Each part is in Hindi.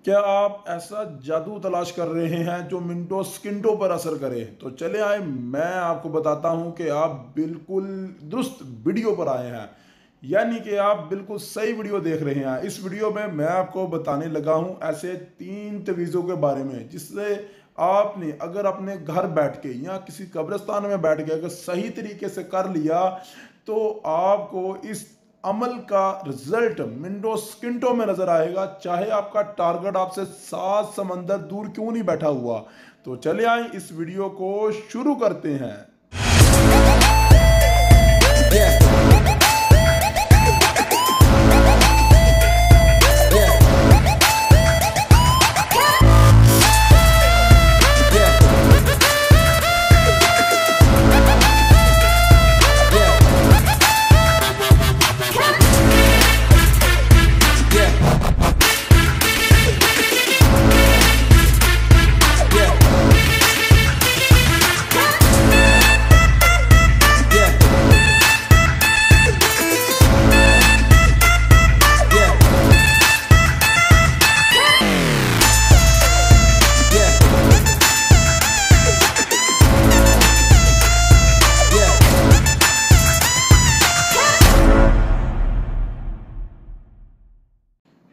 क्या आप ऐसा जादू तलाश कर रहे हैं जो मिनटों सेकंडों पर असर करे? तो चले आए, मैं आपको बताता हूं कि आप बिल्कुल दुरुस्त वीडियो पर आए हैं। यानी कि आप बिल्कुल सही वीडियो देख रहे हैं। इस वीडियो में मैं आपको बताने लगा हूं ऐसे 3 तवीज़ों के बारे में जिससे आपने अगर अपने घर बैठ के या किसी कब्रिस्तान में बैठ के अगर सही तरीके से कर लिया तो आपको इस अमल का रिजल्ट मिनटों सेकंडों में नजर आएगा, चाहे आपका टारगेट आपसे 7 समंदर दूर क्यों नहीं बैठा हुआ। तो चले आए इस वीडियो को शुरू करते हैं।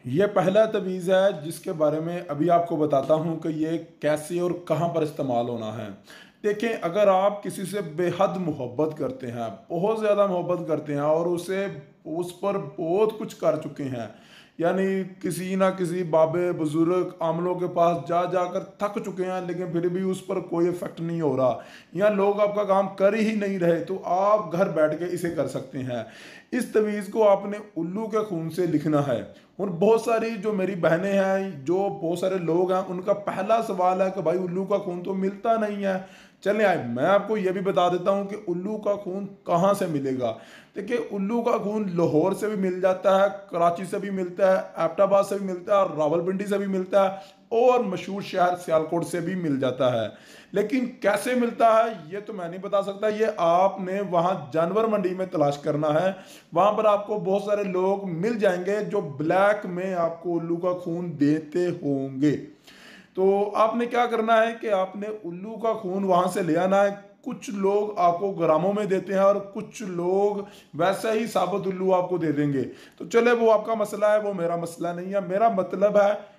ये पहला तवीज़ है जिसके बारे में अभी आपको बताता हूँ कि ये कैसे और कहाँ पर इस्तेमाल होना है। देखें, अगर आप किसी से बेहद मोहब्बत करते हैं, बहुत ज़्यादा मोहब्बत करते हैं और उस पर बहुत कुछ कर चुके हैं, यानी किसी ना किसी बाबे बुजुर्ग आमलों के पास जा जाकर थक चुके हैं, लेकिन फिर भी उस पर कोई इफेक्ट नहीं हो रहा या लोग आपका काम कर ही नहीं रहे, तो आप घर बैठ के इसे कर सकते हैं। इस तवीज़ को आपने उल्लू के खून से लिखना है। और बहुत सारी जो मेरी बहनें हैं, जो बहुत सारे लोग हैं, उनका पहला सवाल है कि भाई उल्लू का खून तो मिलता नहीं है। चले आए, मैं आपको ये भी बता देता हूँ कि उल्लू का खून कहाँ से मिलेगा। देखिए, उल्लू का खून लाहौर से भी मिल जाता है, कराची से भी मिलता है, एबटाबाद से भी मिलता है, रावलपिंडी से भी मिलता है और मशहूर शहर सियालकोट से भी मिल जाता है। लेकिन कैसे मिलता है ये तो मैं नहीं बता सकता, ये आपने वहाँ जानवर मंडी में तलाश करना है। वहाँ पर आपको बहुत सारे लोग मिल जाएंगे जो ब्लैक में आपको उल्लू का खून देते होंगे। तो आपने क्या करना है कि आपने उल्लू का खून वहां से ले आना है। कुछ लोग आपको ग्रामों में देते हैं और कुछ लोग वैसा ही साबुत उल्लू आपको दे देंगे। तो चले, वो आपका मसला है, वो मेरा मसला नहीं है। मेरा मतलब है,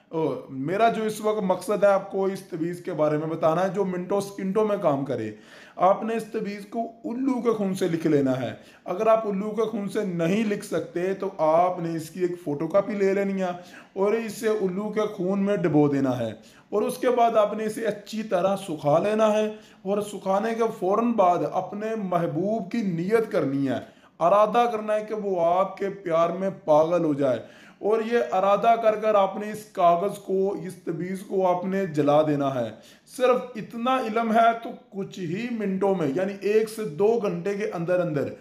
मेरा जो इस वक्त मकसद है आपको इस तवीज़ के बारे में बताना है जो मिनटों सेकंडों में काम करे। आपने इस तवीज़ को उल्लू के खून से लिख लेना है। अगर आप उल्लू के खून से नहीं लिख सकते तो आपने इसकी एक फोटोकॉपी ले लेनी है और इसे उल्लू के खून में डुबो देना है। और उसके बाद आपने इसे अच्छी तरह सुखा लेना है और सुखाने के फौरन बाद अपने महबूब की नियत करनी है, अरादा करना है कि वो आपके प्यार में पागल हो जाए। और ये अरादा कर कर आपने इस कागज को, इस तबीज़ को आपने जला देना है। सिर्फ इतना इल्म है तो कुछ ही मिनटों में, यानी 1 से 2 घंटे के अंदर अंदर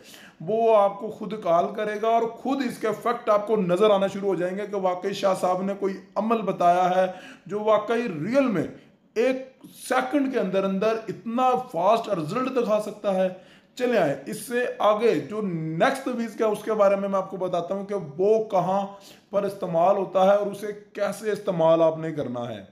वो आपको खुद कॉल करेगा और खुद इसके फैक्ट आपको नजर आना शुरू हो जाएंगे कि वाकई शाह साहब ने कोई अमल बताया है जो वाकई रियल में 1 सेकंड के अंदर अंदर इतना फास्ट रिजल्ट दिखा सकता है। चले आए, इससे आगे जो नेक्स्ट तवीज़ क्या उसके बारे में मैं आपको बताता हूं कि वो कहां पर इस्तेमाल होता है और उसे कैसे इस्तेमाल आपने करना है।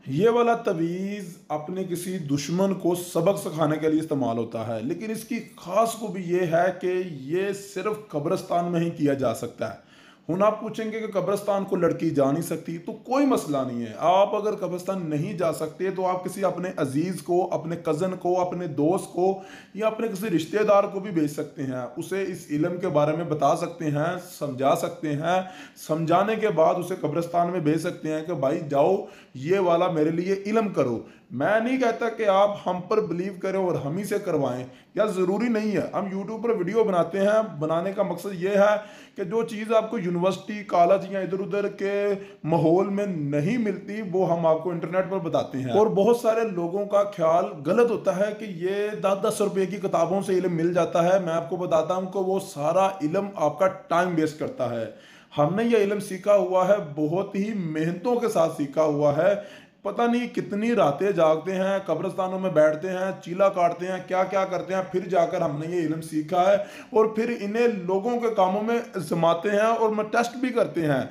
ये वाला तवीज़ अपने किसी दुश्मन को सबक सिखाने के लिए इस्तेमाल होता है, लेकिन इसकी खास खूबी ये है कि ये सिर्फ कब्रिस्तान में ही किया जा सकता है। हुन आप पूछेंगे कि कब्रिस्तान को लड़की जा नहीं सकती, तो कोई मसला नहीं है। आप अगर कब्रिस्तान नहीं जा सकते तो आप किसी अपने अजीज़ को, अपने कज़न को, अपने दोस्त को या अपने किसी रिश्तेदार को भी भेज सकते हैं। उसे इस इल्म के बारे में बता सकते हैं, समझा सकते हैं। समझाने के बाद उसे कब्रिस्तान में भेज सकते हैं कि भाई जाओ, ये वाला मेरे लिए इल्म करो। मैं नहीं कहता कि आप हम पर बिलीव करें और हम ही से करवाएं, या ज़रूरी नहीं है। हम यूट्यूब पर वीडियो बनाते हैं, बनाने का मकसद ये है कि जो चीज़ आपको यूनिवर्सिटी, कॉलेज या इधर उधर के माहौल में नहीं मिलती वो हम आपको इंटरनेट पर बताते हैं। और बहुत सारे लोगों का ख्याल गलत होता है कि ये 10-10 रुपए की किताबों से इल्म मिल जाता है। मैं आपको बताता हूँ कि वो सारा इल्म आपका टाइम वेस्ट करता है। हमने ये इल्म सीखा हुआ है, बहुत ही मेहनतों के साथ सीखा हुआ है। पता नहीं कितनी रातें जागते हैं, कब्रिस्तानों में बैठते हैं, चीला काटते हैं, क्या क्या करते हैं, फिर जाकर हमने ये इल्म सीखा है और फिर इन्हें लोगों के कामों में आजमाते हैं और मैं टेस्ट भी करते हैं।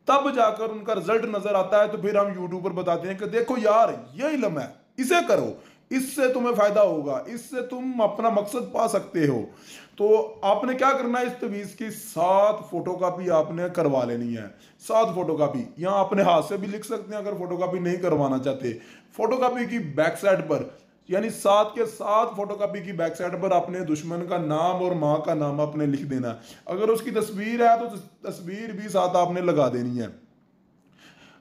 तब जाकर उनका रिजल्ट नजर आता है, तो फिर हम यूट्यूब पर बताते हैं कि देखो यार ये इल्म है, इसे करो, इससे तुम्हें फायदा होगा, इससे तुम अपना मकसद पा सकते हो। तो आपने क्या करना है, इस तवीज की 7 फोटोकॉपी आपने करवा लेनी है। 7 फोटोकॉपी यहाँ अपने हाथ से भी लिख सकते हैं अगर फोटोकॉपी नहीं करवाना चाहते। फोटोकॉपी की बैक साइड पर, यानी 7 के 7 फोटोकॉपी की बैक साइड पर अपने दुश्मन का नाम और माँ का नाम आपने लिख देना है। अगर उसकी तस्वीर है तो तस्वीर भी साथ आपने लगा देनी है।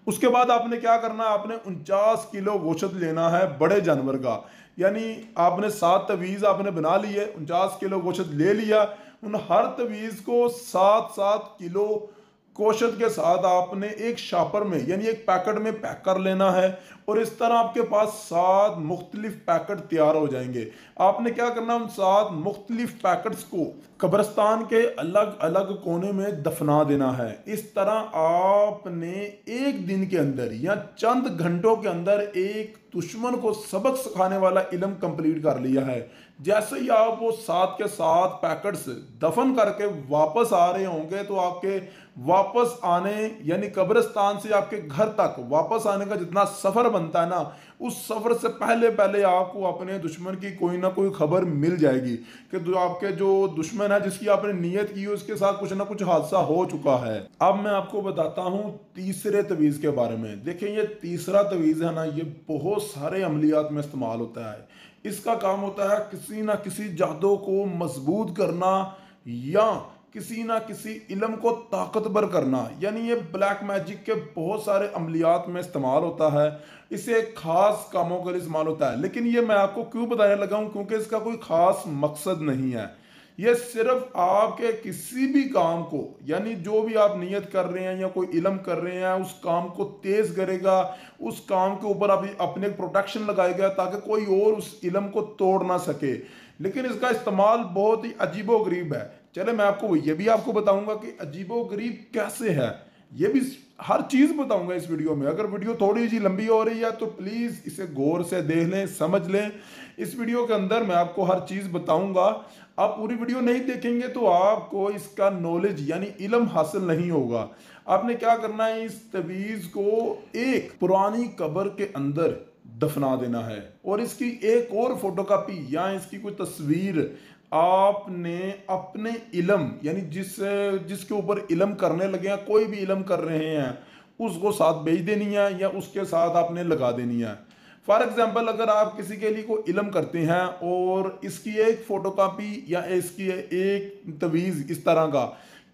उसके बाद आपने क्या करना है, आपने 49 किलो गोश्त लेना है बड़े जानवर का। यानी आपने 7 तवीज आपने बना लिए, 49 किलो गोश्त ले लिया। उन हर तवीज को 7-7 किलो गोश्त के साथ आपने एक शापर में यानी एक पैकेट में पैक कर लेना है। और इस तरह आपके पास 7 मुख्तलिफ पैकेट तैयार हो जाएंगे। आपने क्या करना, उन 7 मुख्तलिफ पैकेट्स को कब्रिस्तान के अलग अलग कोने में दफना देना है। इस तरह आपने एक दिन के अंदर या चंद घंटों के अंदर एक दुश्मन को सबक सिखाने वाला इल्म कंप्लीट कर लिया है। जैसे ही आप वो 7 के 7 पैकेट्स दफन करके वापस आ रहे होंगे, तो आपके वापस आने यानी कब्रिस्तान से आपके घर तक वापस आने का जितना सफर बनता है ना, उस सफर से पहले पहले आपको अपने दुश्मन की कोई ना कोई खबर मिल जाएगी कि आपके जो दुश्मन है जिसकी आपने नियत की उसके साथ कुछ ना कुछ हादसा हो चुका है। अब मैं आपको बताता हूँ तीसरे तवीज के बारे में। देखिए ये तीसरा तवीज है ना, ये बहुत सारे अमलियात में इस्तेमाल होता है। इसका काम होता है किसी ना किसी जादू को मजबूत करना या किसी ना किसी इल्म को ताकतवर करना। यानी ये ब्लैक मैजिक के बहुत सारे अमलियात में इस्तेमाल होता है। इसे खास कामों के लिए इस्तेमाल होता है। लेकिन ये मैं आपको क्यों बताने लगा हूं, क्योंकि इसका कोई खास मकसद नहीं है। ये सिर्फ आपके किसी भी काम को, यानी जो भी आप नियत कर रहे हैं या कोई इल्म कर रहे हैं, उस काम को तेज करेगा। उस काम के ऊपर आप अपने प्रोटेक्शन लगाएगा ताकि कोई और उस इल्म को तोड़ ना सके। लेकिन इसका इस्तेमाल बहुत ही अजीबोगरीब है। चले मैं आपको ये भी आपको बताऊंगा कि अजीबोगरीब कैसे है, ये भी हर चीज बताऊंगा इस वीडियो में। अगर वीडियो थोड़ी सी लंबी हो रही है तो प्लीज इसे गौर से देख लें, समझ लें। इस वीडियो के अंदर मैं आपको हर चीज बताऊंगा। आप पूरी वीडियो नहीं देखेंगे तो आपको इसका नॉलेज यानी इल्म हासिल नहीं होगा। आपने क्या करना है, इस तवीज को एक पुरानी कब्र के अंदर दफना देना है। और इसकी एक और फोटोकॉपी या इसकी कोई तस्वीर आपने अपने इल्म यानी जिसके ऊपर इल्म करने लगे हैं, कोई भी इल्म कर रहे हैं, उसको साथ भेज देनी है या उसके साथ आपने लगा देनी है। फॉर एग्जाम्पल अगर आप किसी के लिए कोई इल्म करते हैं और इसकी एक फोटोकॉपी या इसकी एक तवीज़ इस तरह का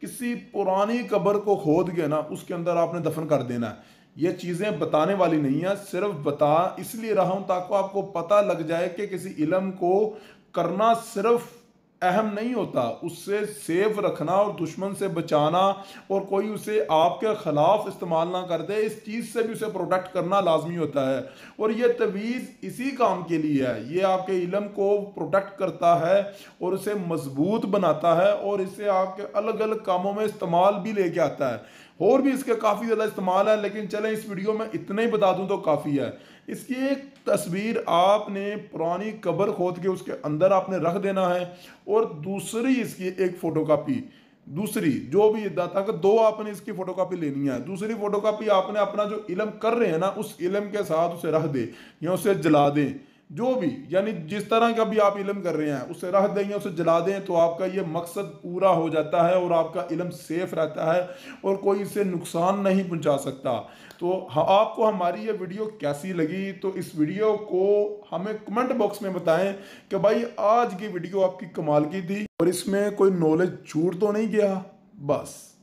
किसी पुरानी कब्र को खोद के ना उसके अंदर आपने दफन कर देना है। ये चीज़ें बताने वाली नहीं है, सिर्फ बता इसलिए रहा हूं ताकि आपको पता लग जाए कि किसी इल्म को करना सिर्फ अहम नहीं होता, उससे सेफ रखना और दुश्मन से बचाना और कोई उसे आपके खिलाफ इस्तेमाल ना कर दे, इस चीज़ से भी उसे प्रोटेक्ट करना लाजमी होता है। और ये तवीज़ इसी काम के लिए है। ये आपके इल्म को प्रोटेक्ट करता है और उसे मजबूत बनाता है और इसे आपके अलग अलग कामों में इस्तेमाल भी लेके आता है। और भी इसके काफ़ी ज़्यादा इस्तेमाल है, लेकिन चलें इस वीडियो में इतना ही बता दूं तो काफ़ी है। इसकी एक तस्वीर आपने पुरानी कब्र खोद के उसके अंदर आपने रख देना है। और दूसरी इसकी एक फोटोकॉपी, दूसरी जो भी तक 2 आपने इसकी फोटोकॉपी लेनी है। दूसरी फोटोकॉपी आपने अपना जो इल्म कर रहे हैं ना उस इल्म के साथ उसे रख दे या उसे जला दें, जो भी यानी जिस तरह का भी आप इल्म कर रहे हैं उसे रख दें या उसे जला दें, तो आपका ये मकसद पूरा हो जाता है और आपका इल्म सेफ रहता है और कोई इसे नुकसान नहीं पहुंचा सकता। तो आपको हमारी ये वीडियो कैसी लगी, तो इस वीडियो को हमें कमेंट बॉक्स में बताएं कि भाई आज की वीडियो आपकी कमाल की थी और इसमें कोई नॉलेज छूट तो नहीं गया। बस।